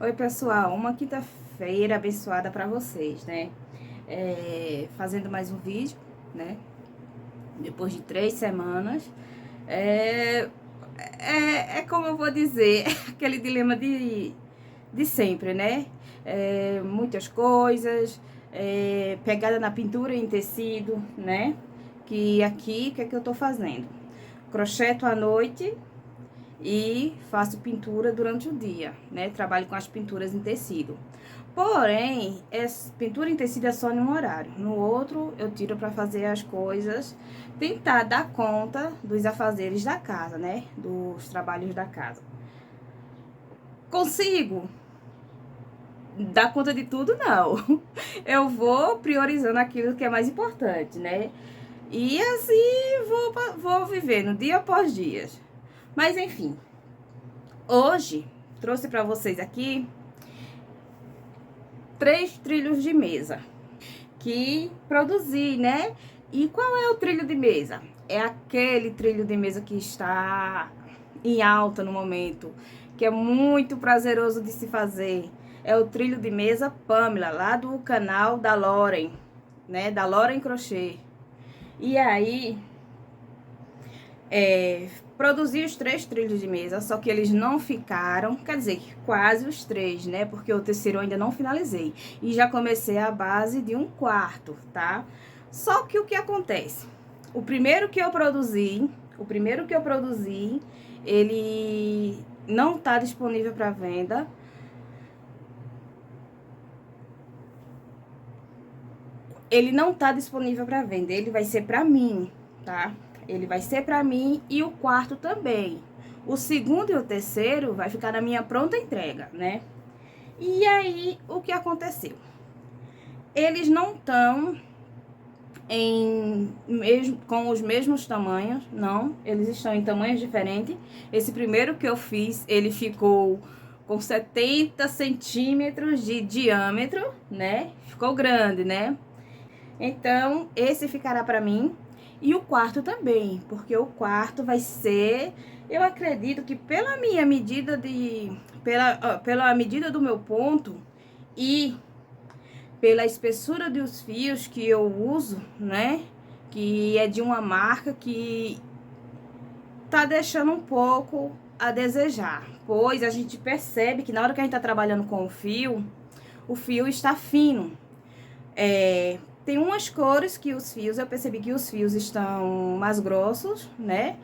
Oi, pessoal, uma quinta-feira abençoada para vocês, né? Fazendo mais um vídeo, né? Depois de 3 semanas. É como eu vou dizer, aquele dilema de sempre, né? Muitas coisas, pegada na pintura em tecido, né? Que aqui, o que é que eu tô fazendo? Crocheto à noite e faço pintura durante o dia, né? Trabalho com as pinturas em tecido. Porém, pintura em tecido é só em um horário. No outro, eu tiro para fazer as coisas, tentar dar conta dos afazeres da casa, né? Dos trabalhos da casa. Consigo dar conta de tudo? Não. Eu vou priorizando aquilo que é mais importante, né? E assim vou vivendo dia após dia. Mas enfim, hoje trouxe para vocês aqui 3 trilhos de mesa que produzi, né? E qual é o trilho de mesa? É aquele trilho de mesa que está em alta no momento, que é muito prazeroso de se fazer. É o trilho de mesa Pamela, lá do canal da Loren, né? Da Loren Crochê. E aí, produzi os 3 trilhos de mesa, só que eles não ficaram, quer dizer, quase os 3, né? Porque o terceiro eu ainda não finalizei. E já comecei a base de um quarto, tá? Só que o que acontece? O primeiro que eu produzi, ele não tá disponível para venda. Ele não tá disponível para venda, ele vai ser para mim, tá? Ele vai ser para mim e o quarto também. O segundo e o terceiro vai ficar na minha pronta entrega, né? E aí, o que aconteceu? Eles não estão com os mesmos tamanhos, não. Eles estão em tamanhos diferentes. Esse primeiro que eu fiz, ele ficou com 70 centímetros de diâmetro, né? Ficou grande, né? Então, esse ficará para mim. E o quarto também, porque o quarto vai ser, eu acredito que pela minha medida pela medida do meu ponto e pela espessura dos fios que eu uso, né? Que é de uma marca que tá deixando um pouco a desejar, pois a gente percebe que na hora que a gente tá trabalhando com o fio está fino. Tem umas cores que eu percebi que os fios estão mais grossos, né?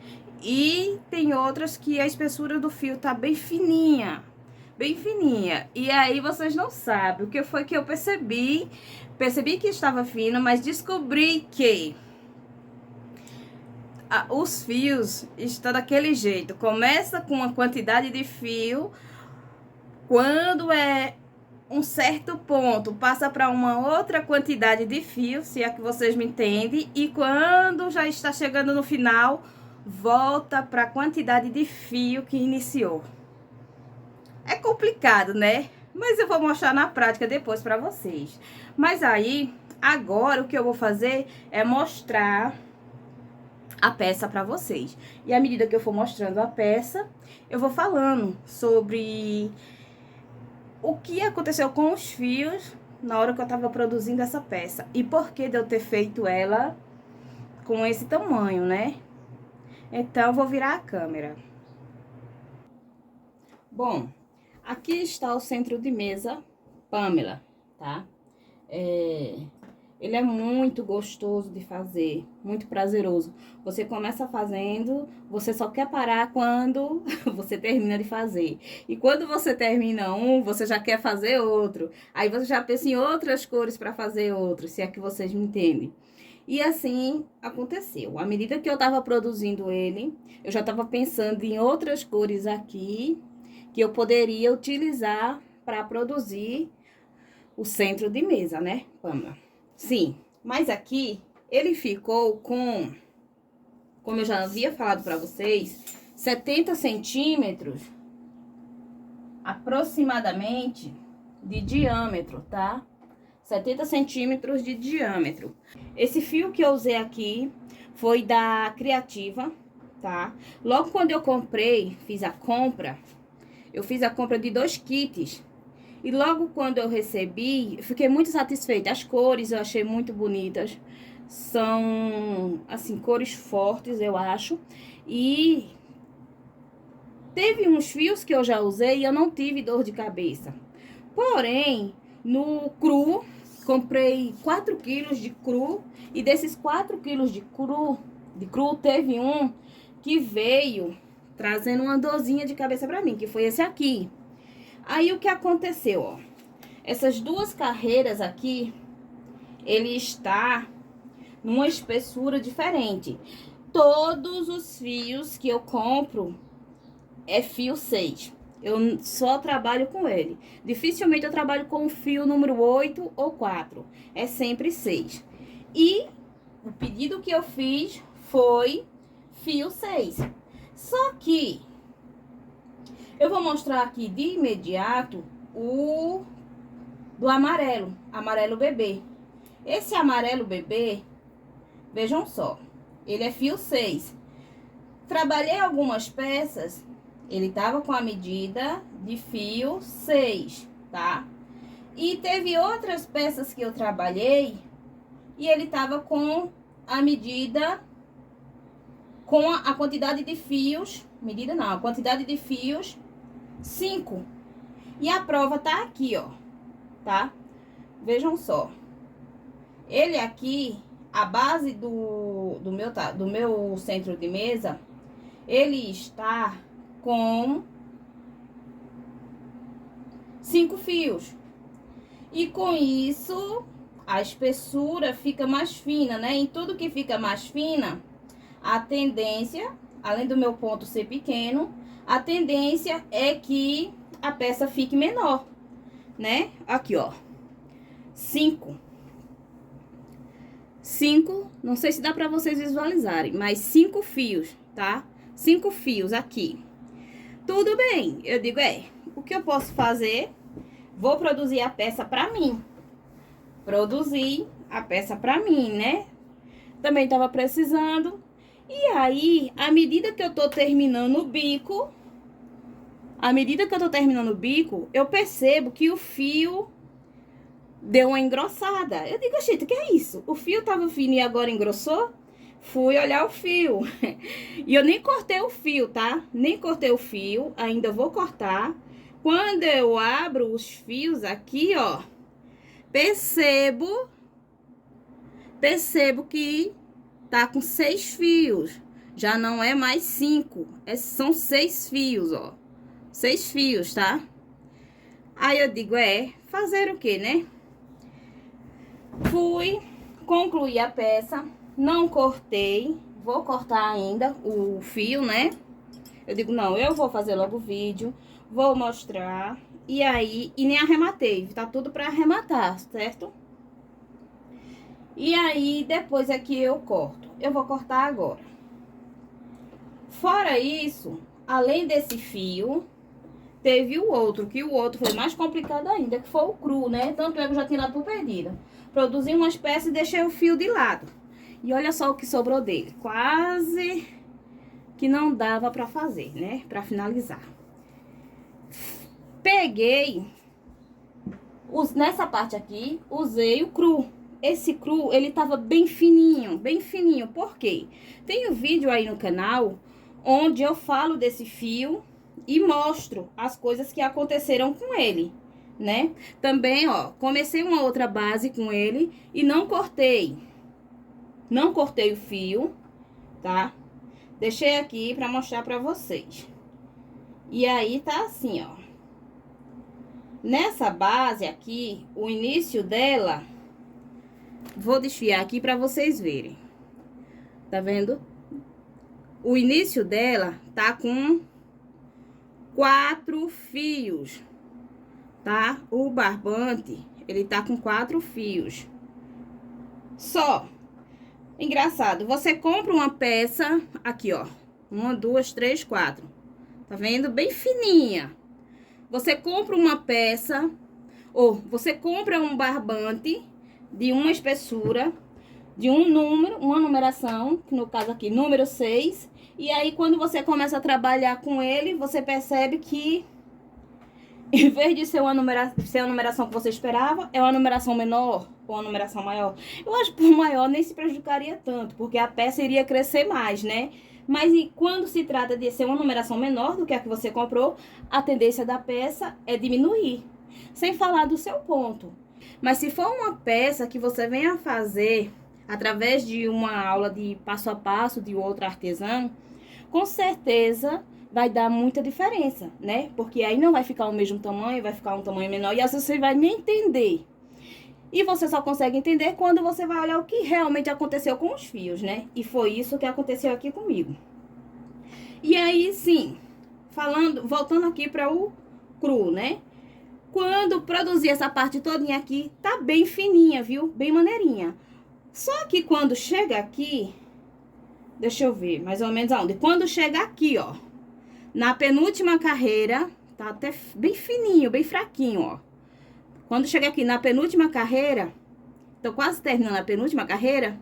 E tem outras que a espessura do fio tá bem fininha, bem fininha. E aí vocês não sabem o que foi que eu percebi. Percebi que estava fino, mas descobri que os fios estão daquele jeito. Começa com uma quantidade de fio, quando é um certo ponto, passa para uma outra quantidade de fio, se é que vocês me entendem, e quando já está chegando no final, volta para a quantidade de fio que iniciou. É complicado, né? Mas eu vou mostrar na prática depois para vocês. Mas aí, agora o que eu vou fazer é mostrar a peça para vocês. E à medida que eu for mostrando a peça, eu vou falando sobre o que aconteceu com os fios na hora que eu tava produzindo essa peça e por que de eu ter feito ela com esse tamanho, né? Então, eu vou virar a câmera. Bom, aqui está o centro de mesa Pamela, tá? Ele é muito gostoso de fazer, muito prazeroso. Você começa fazendo, você só quer parar quando você termina de fazer. E quando você termina um, você já quer fazer outro. Aí você já pensa em outras cores para fazer outro, se é que vocês me entendem. E assim aconteceu. À medida que eu estava produzindo ele, eu já estava pensando em outras cores aqui que eu poderia utilizar para produzir o centro de mesa, né, Pamela? Sim, mas aqui ele ficou com, como eu já havia falado para vocês, 70 centímetros aproximadamente de diâmetro, tá? 70 centímetros de diâmetro. Esse fio que eu usei aqui foi da Criativa, tá? Logo quando eu comprei, eu fiz a compra de 2 kits. E logo quando eu recebi, eu fiquei muito satisfeita. As cores eu achei muito bonitas. São, assim, cores fortes, eu acho. E teve uns fios que eu já usei e eu não tive dor de cabeça. Porém, no cru, comprei 4 quilos de cru. E desses 4 quilos de cru, teve um que veio trazendo uma dorzinha de cabeça pra mim, que foi esse aqui. Aí, o que aconteceu, ó? Essas duas carreiras aqui, ele está numa espessura diferente. Todos os fios que eu compro é fio 6. Eu só trabalho com ele. Dificilmente eu trabalho com o fio número 8 ou 4. É sempre 6. E o pedido que eu fiz foi fio 6. Só que eu vou mostrar aqui de imediato o do amarelo, amarelo bebê. Esse amarelo bebê, vejam só, ele é fio 6. Trabalhei algumas peças, ele tava com a medida de fio 6, tá? E teve outras peças que eu trabalhei e ele tava com a medida, com a quantidade de fios, medida não, a quantidade de fios 5. E a prova tá aqui, ó, tá? Vejam só. Ele aqui, a base do meu centro de mesa, ele está com 5 fios. E com isso, a espessura fica mais fina, né? Em tudo que fica mais fina, a tendência, além do meu ponto ser pequeno, a tendência é que a peça fique menor, né? Aqui, ó. 5, não sei se dá pra vocês visualizarem, mas 5 fios, tá? 5 fios aqui. Tudo bem, eu digo, o que eu posso fazer? Vou produzir a peça pra mim. Produzir a peça pra mim, né? Também tava precisando. E aí, à medida que eu tô terminando o bico, eu percebo que o fio deu uma engrossada. Eu digo, gente, o que é isso? O fio tava fino e agora engrossou? Fui olhar o fio. E eu nem cortei o fio, tá? Nem cortei o fio, ainda vou cortar. Quando eu abro os fios aqui, ó, percebo que tá com 6 fios. Já não é mais 5, são 6 fios, ó. 6 fios, tá? Aí eu digo, fazer o quê, né? Fui concluir a peça, não cortei, vou cortar ainda o fio, né? Eu digo, não, eu vou fazer logo o vídeo, vou mostrar, e aí, e nem arrematei, tá tudo pra arrematar, certo? E aí, depois é que eu corto, eu vou cortar agora. Fora isso, além desse fio, teve o outro, que o outro foi mais complicado ainda, que foi o cru, né? Tanto é que eu já tinha dado por perdida. Produzi umas peças e deixei o fio de lado. E olha só o que sobrou dele. Quase que não dava pra fazer, né? Pra finalizar. Peguei, nessa parte aqui, usei o cru. Esse cru, ele tava bem fininho, bem fininho. Por quê? Tem um vídeo aí no canal onde eu falo desse fio e mostro as coisas que aconteceram com ele, né? Também, ó, comecei uma outra base com ele e não cortei. Não cortei o fio, tá? Deixei aqui pra mostrar pra vocês. E aí, tá assim, ó. Nessa base aqui, o início dela, vou desfiar aqui pra vocês verem. Tá vendo? O início dela tá com 4 fios, tá? O barbante, ele tá com 4 fios. Só. Engraçado, você compra uma peça, aqui, ó. 1, 2, 3, 4. Tá vendo? Bem fininha. Você compra uma peça, ou você compra um barbante de uma espessura, de um número, uma numeração, que no caso aqui, número 6. E aí, quando você começa a trabalhar com ele, você percebe que Em vez de ser ser a numeração que você esperava, é uma numeração menor ou uma numeração maior. Eu acho que por maior nem se prejudicaria tanto, porque a peça iria crescer mais, né? Mas e quando se trata de ser uma numeração menor do que a que você comprou, a tendência da peça é diminuir. Sem falar do seu ponto. Mas se for uma peça que você venha fazer através de uma aula de passo a passo de outro artesão, com certeza vai dar muita diferença, né? Porque aí não vai ficar o mesmo tamanho, vai ficar um tamanho menor e às vezes você vai nem entender. E você só consegue entender quando você vai olhar o que realmente aconteceu com os fios, né? E foi isso que aconteceu aqui comigo. E aí, sim, voltando aqui para o cru, né? Quando produzir essa parte todinha aqui, tá bem fininha, viu? Bem maneirinha. Só que quando chega aqui, deixa eu ver, mais ou menos aonde? Quando chega aqui, ó, na penúltima carreira, tá até bem fininho, bem fraquinho, ó. Quando chega aqui na penúltima carreira, tô quase terminando a penúltima carreira,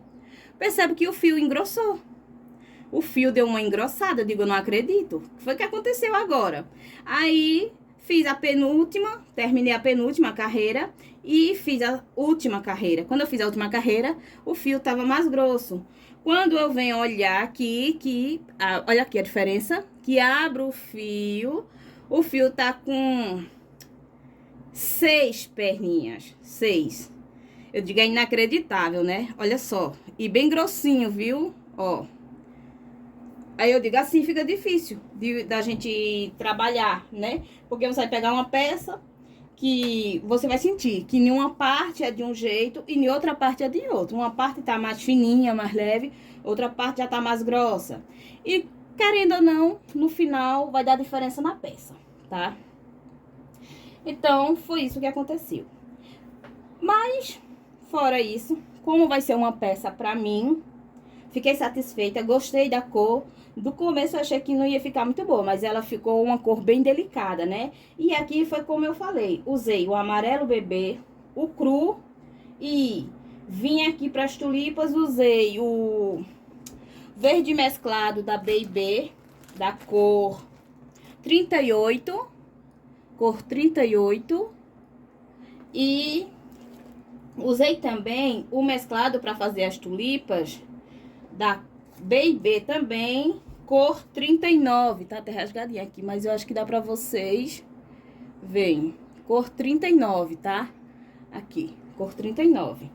percebe que o fio engrossou. O fio deu uma engrossada, eu digo, eu não acredito. O que foi que aconteceu agora? Aí, fiz a penúltima, terminei a penúltima carreira e fiz a última carreira. Quando eu fiz a última carreira, o fio tava mais grosso. Quando eu venho olhar aqui, olha aqui a diferença, que abro o fio tá com 6 perninhas, 6. Eu digo, é inacreditável, né? Olha só, e bem grossinho, viu? Ó. Aí eu digo, assim fica difícil da gente trabalhar, né? Porque você vai pegar uma peça que você vai sentir que em uma parte é de um jeito e em outra parte é de outro. Uma parte tá mais fininha, mais leve, outra parte já tá mais grossa. E, querendo ou não, no final vai dar diferença na peça, tá? Então, foi isso que aconteceu. Mas, fora isso, como vai ser uma peça pra mim, fiquei satisfeita, gostei da cor. Do começo eu achei que não ia ficar muito boa, mas ela ficou uma cor bem delicada, né? E aqui foi como eu falei, usei o amarelo bebê, o cru e vim aqui para as tulipas, usei o verde mesclado da Baby, da cor 38, cor 38. E usei também o mesclado para fazer as tulipas da Baby também, cor 39, tá até rasgadinha aqui, mas eu acho que dá pra vocês verem. Cor 39, tá? Aqui, cor 39.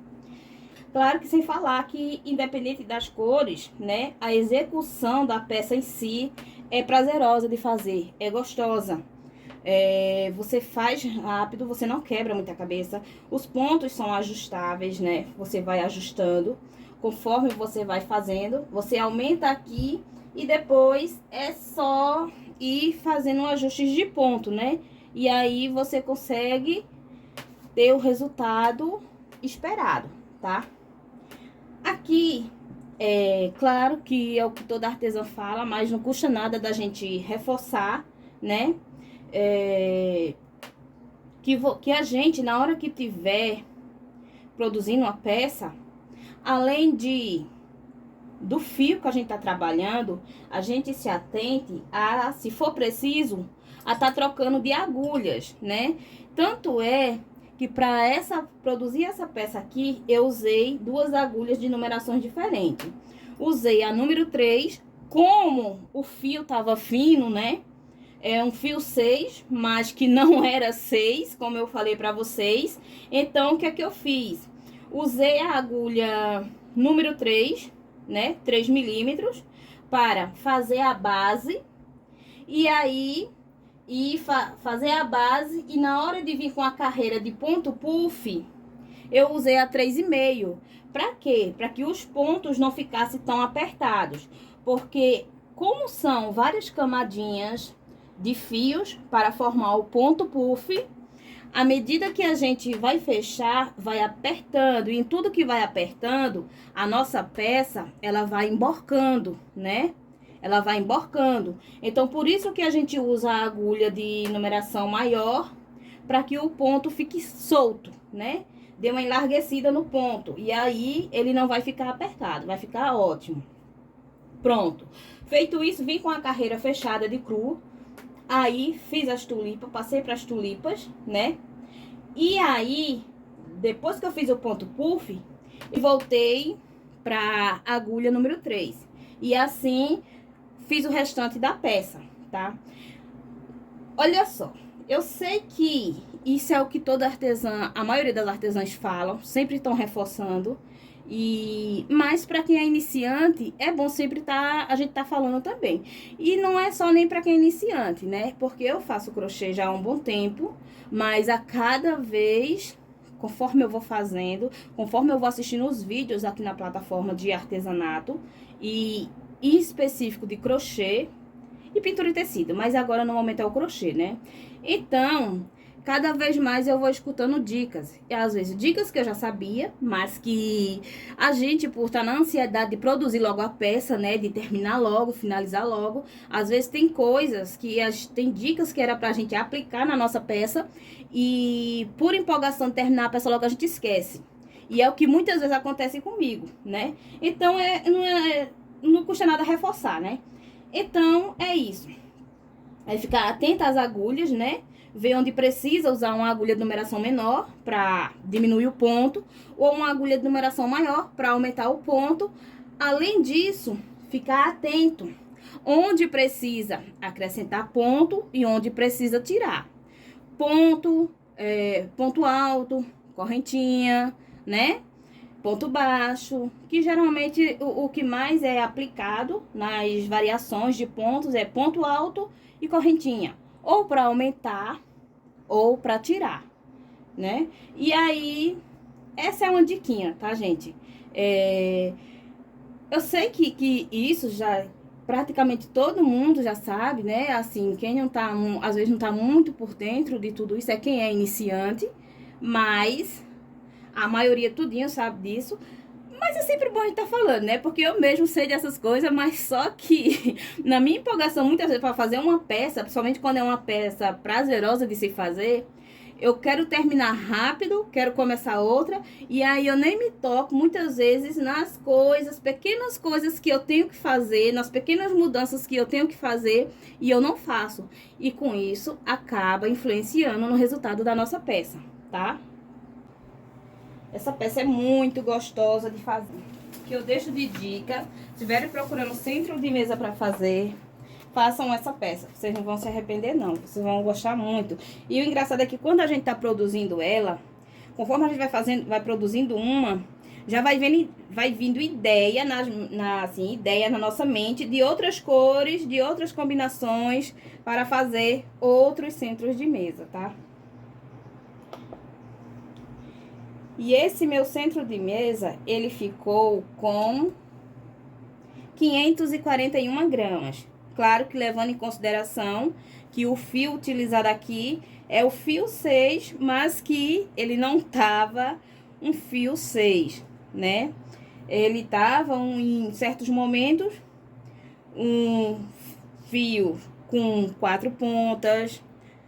Claro que sem falar que, independente das cores, né, a execução da peça em si é prazerosa de fazer, é gostosa. Você faz rápido, você não quebra muita cabeça. Os pontos são ajustáveis, né? Você vai ajustando. Conforme você vai fazendo, você aumenta aqui e depois é só ir fazendo ajustes de ponto, né? E aí você consegue ter o resultado esperado, tá? Aqui, claro que é o que toda artesã fala, mas não custa nada da gente reforçar, né? Que a gente, na hora que tiver produzindo uma peça, além do fio que a gente tá trabalhando, a gente se atente a, se for preciso, a tá trocando de agulhas, né? Tanto é que para produzir essa peça aqui, eu usei 2 agulhas de numerações diferentes. Usei a número 3, como o fio tava fino, né? É um fio 6, mas que não era 6, como eu falei para vocês. Então, o que é que eu fiz? Usei a agulha número 3, né? 3 milímetros, para fazer a base. E aí, fazer a base. E na hora de vir com a carreira de ponto puff, eu usei a 3,5. Para quê? Para que os pontos não ficassem tão apertados. Porque, como são várias camadinhas de fios para formar o ponto puff, à medida que a gente vai fechar, vai apertando, e em tudo que vai apertando, a nossa peça, ela vai emborcando, né? Ela vai emborcando. Então, por isso que a gente usa a agulha de numeração maior, para que o ponto fique solto, né? Dê uma enlarguecida no ponto. E aí, ele não vai ficar apertado, vai ficar ótimo. Pronto. Feito isso, vim com a carreira fechada de cru. Aí fiz as tulipas, passei para as tulipas, né? E aí, depois que eu fiz o ponto puff, eu voltei para agulha número 3. E assim fiz o restante da peça, tá? Olha só, eu sei que isso é o que toda artesã, a maioria das artesãs falam, sempre estão reforçando. Mas para quem é iniciante, é bom sempre a gente tá falando também. E não é só nem para quem é iniciante, né? Porque eu faço crochê já há um bom tempo, mas a cada vez, conforme eu vou fazendo, conforme eu vou assistindo os vídeos aqui na plataforma de artesanato e em específico de crochê e pintura de tecido, mas agora no momento é o crochê, né? Então, cada vez mais eu vou escutando dicas. E às vezes dicas que eu já sabia, mas que a gente, por estar na ansiedade de produzir logo a peça, né? De terminar logo, finalizar logo. Às vezes tem coisas que tem dicas que era pra gente aplicar na nossa peça. E por empolgação de terminar a peça logo a gente esquece. E é o que muitas vezes acontece comigo, né? Então não custa nada reforçar, né? Então é isso. Aí ficar atenta às agulhas, né? Ver onde precisa usar uma agulha de numeração menor para diminuir o ponto, ou uma agulha de numeração maior para aumentar o ponto. Além disso, ficar atento onde precisa acrescentar ponto e onde precisa tirar. Ponto, ponto alto, correntinha, né? Ponto baixo, que geralmente o que mais é aplicado nas variações de pontos é ponto alto e correntinha, ou para aumentar ou para tirar, né? E aí, essa é uma diquinha, tá, gente? Eu sei que isso já praticamente todo mundo já sabe, né? Assim, quem não tá, às vezes não tá muito por dentro de tudo isso é quem é iniciante, mas a maioria tudinho sabe disso. Mas é sempre bom a gente tá falando, né? Porque eu mesmo sei dessas coisas, mas só que na minha empolgação, muitas vezes, para fazer uma peça, principalmente quando é uma peça prazerosa de se fazer, eu quero terminar rápido, quero começar outra, e aí eu nem me toco muitas vezes nas coisas, pequenas coisas que eu tenho que fazer, nas pequenas mudanças que eu tenho que fazer, e eu não faço. E com isso, acaba influenciando no resultado da nossa peça, tá? Essa peça é muito gostosa de fazer. Que eu deixo de dica, se estiverem procurando centro de mesa para fazer, façam essa peça. Vocês não vão se arrepender, não. Vocês vão gostar muito. E o engraçado é que quando a gente tá produzindo ela, conforme a gente vai fazendo, vai produzindo uma, já vai vindo ideia ideia na nossa mente de outras cores, de outras combinações para fazer outros centros de mesa, tá? E esse meu centro de mesa, ele ficou com 541 gramas. Claro que levando em consideração que o fio utilizado aqui é o fio 6, mas que ele não tava um fio 6, né? Ele tava em certos momentos um fio com 4 pontas,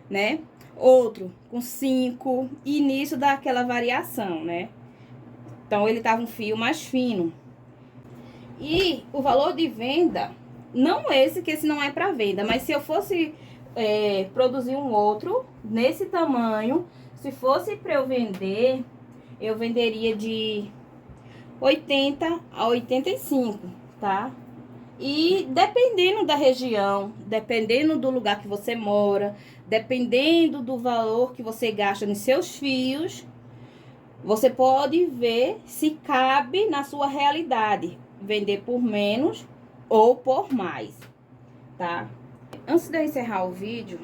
né? Outro com 5, e nisso dá aquela variação, né? Então, ele tava um fio mais fino. E o valor de venda, não esse, que esse não é para venda, mas se eu fosse produzir um outro nesse tamanho, se fosse para eu vender, eu venderia de 80 a 85, tá? E dependendo da região, dependendo do lugar que você mora, dependendo do valor que você gasta nos seus fios, você pode ver se cabe na sua realidade vender por menos ou por mais, tá? Antes de eu encerrar o vídeo,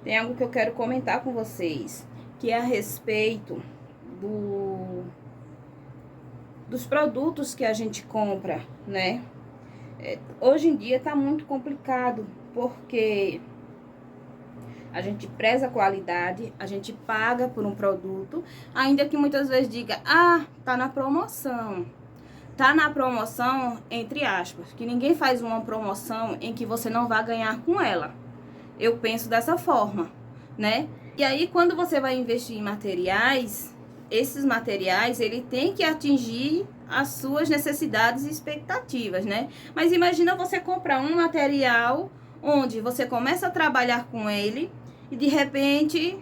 tem algo que eu quero comentar com vocês, que é a respeito dos produtos que a gente compra, né? Hoje em dia tá muito complicado, porque a gente preza a qualidade, a gente paga por um produto, ainda que muitas vezes diga, tá na promoção. Tá na promoção, entre aspas, que ninguém faz uma promoção em que você não vai ganhar com ela. Eu penso dessa forma, né? E aí, quando você vai investir em materiais, esses materiais, ele tem que atingir as suas necessidades e expectativas, né? Mas imagina você comprar um material onde você começa a trabalhar com ele e de repente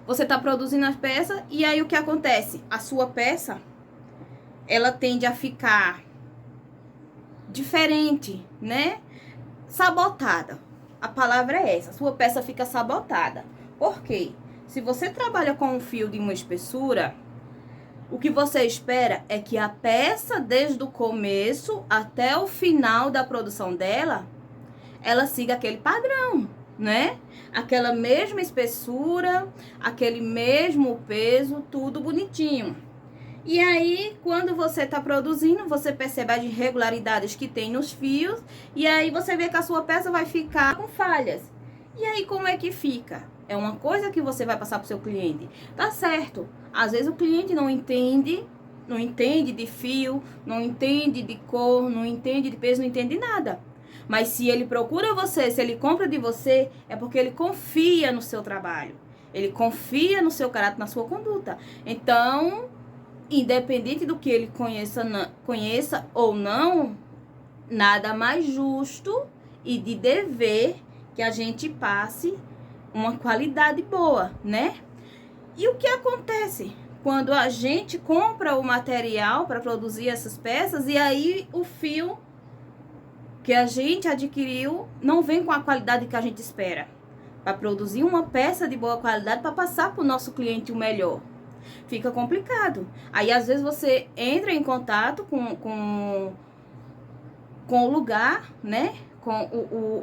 você está produzindo as peças e aí o que acontece? A sua peça, ela tende a ficar diferente, né? Sabotada. A palavra é essa, a sua peça fica sabotada. Por quê? Se você trabalha com um fio de uma espessura, o que você espera é que a peça, desde o começo até o final da produção dela, ela siga aquele padrão, né? Aquela mesma espessura, aquele mesmo peso, tudo bonitinho. E aí, quando você está produzindo, você percebe as irregularidades que tem nos fios, e aí você vê que a sua peça vai ficar com falhas. E aí, como é que fica? É uma coisa que você vai passar para o seu cliente. Tá certo. Às vezes o cliente não entende de fio, não entende de cor, não entende de peso, não entende nada. Mas se ele procura você, se ele compra de você, é porque ele confia no seu trabalho. Ele confia no seu caráter, na sua conduta. Então, independente do que ele conheça ou não, nada mais justo e de dever que a gente passe uma qualidade boa, né? E o que acontece quando a gente compra o material para produzir essas peças e aí o fio que a gente adquiriu não vem com a qualidade que a gente espera para produzir uma peça de boa qualidade para passar para o nosso cliente o melhor? Fica complicado. Aí, às vezes, você entra em contato com o lugar, né? Com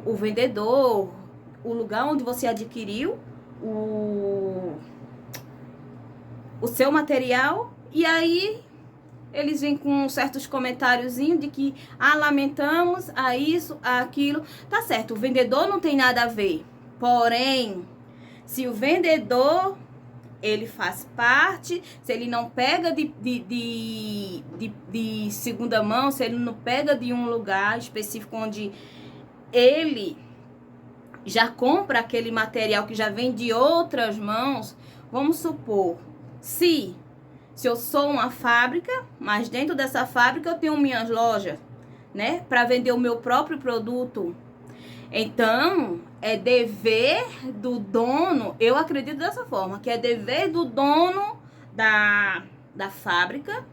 o vendedor, o lugar onde você adquiriu o seu material. E aí, eles vêm com certos comentáriozinhos de que, lamentamos, isso, aquilo. Tá certo, o vendedor não tem nada a ver. Porém, se o vendedor ele faz parte, se ele não pega de segunda mão, se ele não pega de um lugar específico onde ele já compra aquele material que já vem de outras mãos, vamos supor, se eu sou uma fábrica, mas dentro dessa fábrica eu tenho minhas lojas, né, para vender o meu próprio produto. Então, é dever do dono, eu acredito dessa forma, que é dever do dono da fábrica,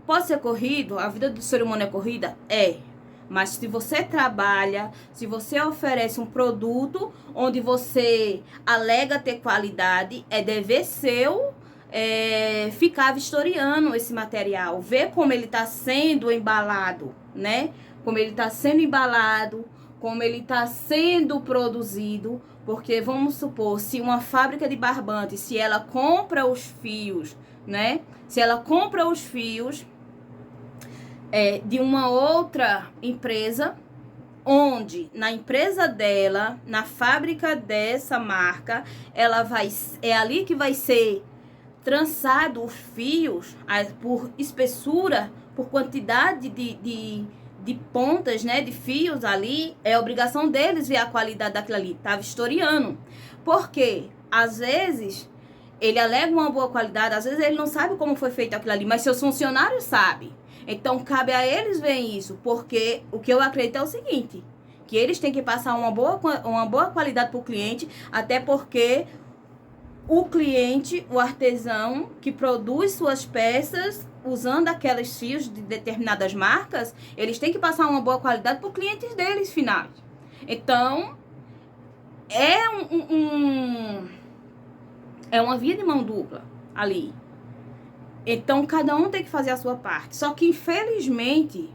pode ser corrido, a vida do ser humano é corrida? É. Mas se você trabalha, se você oferece um produto onde você alega ter qualidade, é dever seu ficar vistoriando esse material, ver como ele está sendo embalado, né? Como ele está sendo embalado, como ele está sendo produzido, porque vamos supor, se uma fábrica de barbante, se ela compra os fios, né? Se ela compra os fios de uma outra empresa, onde na empresa dela, na fábrica dessa marca, é ali que vai ser trançado os fios por espessura, por quantidade de pontas, né, de fios ali, é obrigação deles ver a qualidade daquilo ali, tá vistoriando. Porque, às vezes, ele alega uma boa qualidade, às vezes ele não sabe como foi feito aquilo ali, mas seus funcionários sabem. Então, cabe a eles ver isso, porque o que eu acredito é o seguinte, que eles têm que passar uma boa qualidade para o cliente, até porque o cliente, o artesão que produz suas peças usando aqueles fios de determinadas marcas, eles têm que passar uma boa qualidade para os clientes deles finais. Então, é uma via de mão dupla ali. Então, cada um tem que fazer a sua parte. Só que, infelizmente,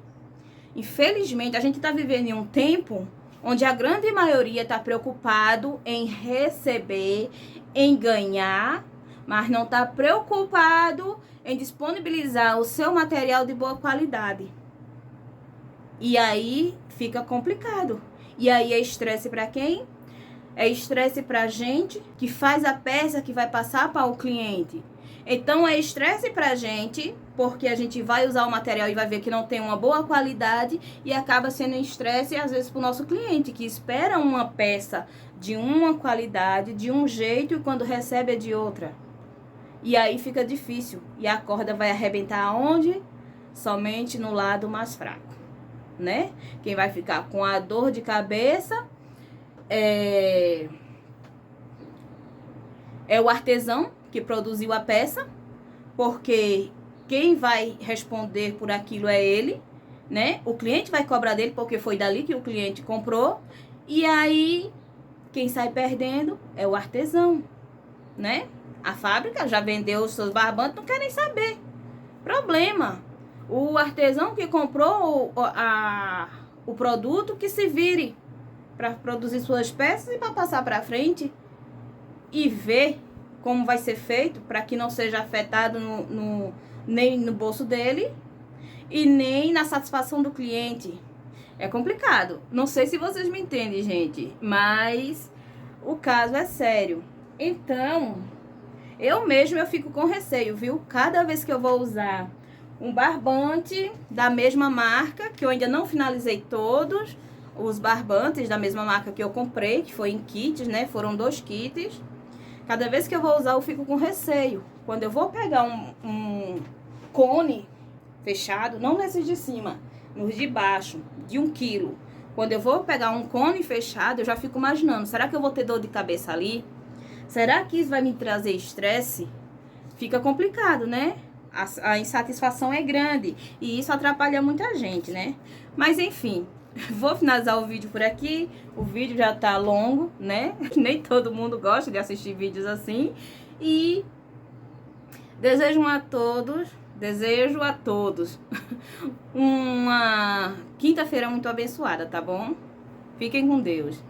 a gente está vivendo em um tempo onde a grande maioria está preocupado em receber, em ganhar, mas não está preocupado em disponibilizar o seu material de boa qualidade. E aí fica complicado. E aí é estresse para quem? É estresse para a gente que faz a peça que vai passar para o cliente. Então é estresse para a gente, porque a gente vai usar o material e vai ver que não tem uma boa qualidade e acaba sendo estresse às vezes para o nosso cliente, que espera uma peça de uma qualidade, de um jeito, e quando recebe é de outra. E aí fica difícil. E a corda vai arrebentar aonde? Somente no lado mais fraco, né? Quem vai ficar com a dor de cabeça é o artesão que produziu a peça, porque quem vai responder por aquilo é ele, né? O cliente vai cobrar dele porque foi dali que o cliente comprou. E aí, quem sai perdendo é o artesão, né? A fábrica já vendeu os seus barbantes, não querem saber. Problema. O artesão que comprou o produto, que se vire para produzir suas peças e para passar para frente e ver como vai ser feito para que não seja afetado nem no bolso dele e nem na satisfação do cliente. É complicado. Não sei se vocês me entendem, gente, mas o caso é sério. Então, eu fico com receio, viu? Cada vez que eu vou usar um barbante da mesma marca, que eu ainda não finalizei todos, os barbantes da mesma marca que eu comprei, que foi em kits, né? Foram 2 kits. Cada vez que eu vou usar, eu fico com receio. Quando eu vou pegar um cone fechado, não nesses de cima, nos de baixo, de 1 quilo. Quando eu vou pegar um cone fechado, eu já fico imaginando, será que eu vou ter dor de cabeça ali? Será que isso vai me trazer estresse? Fica complicado, né? A insatisfação é grande e isso atrapalha muita gente, né? Mas enfim, vou finalizar o vídeo por aqui. O vídeo já tá longo, né? Nem todo mundo gosta de assistir vídeos assim. E desejo a todos uma quinta-feira muito abençoada, tá bom? Fiquem com Deus.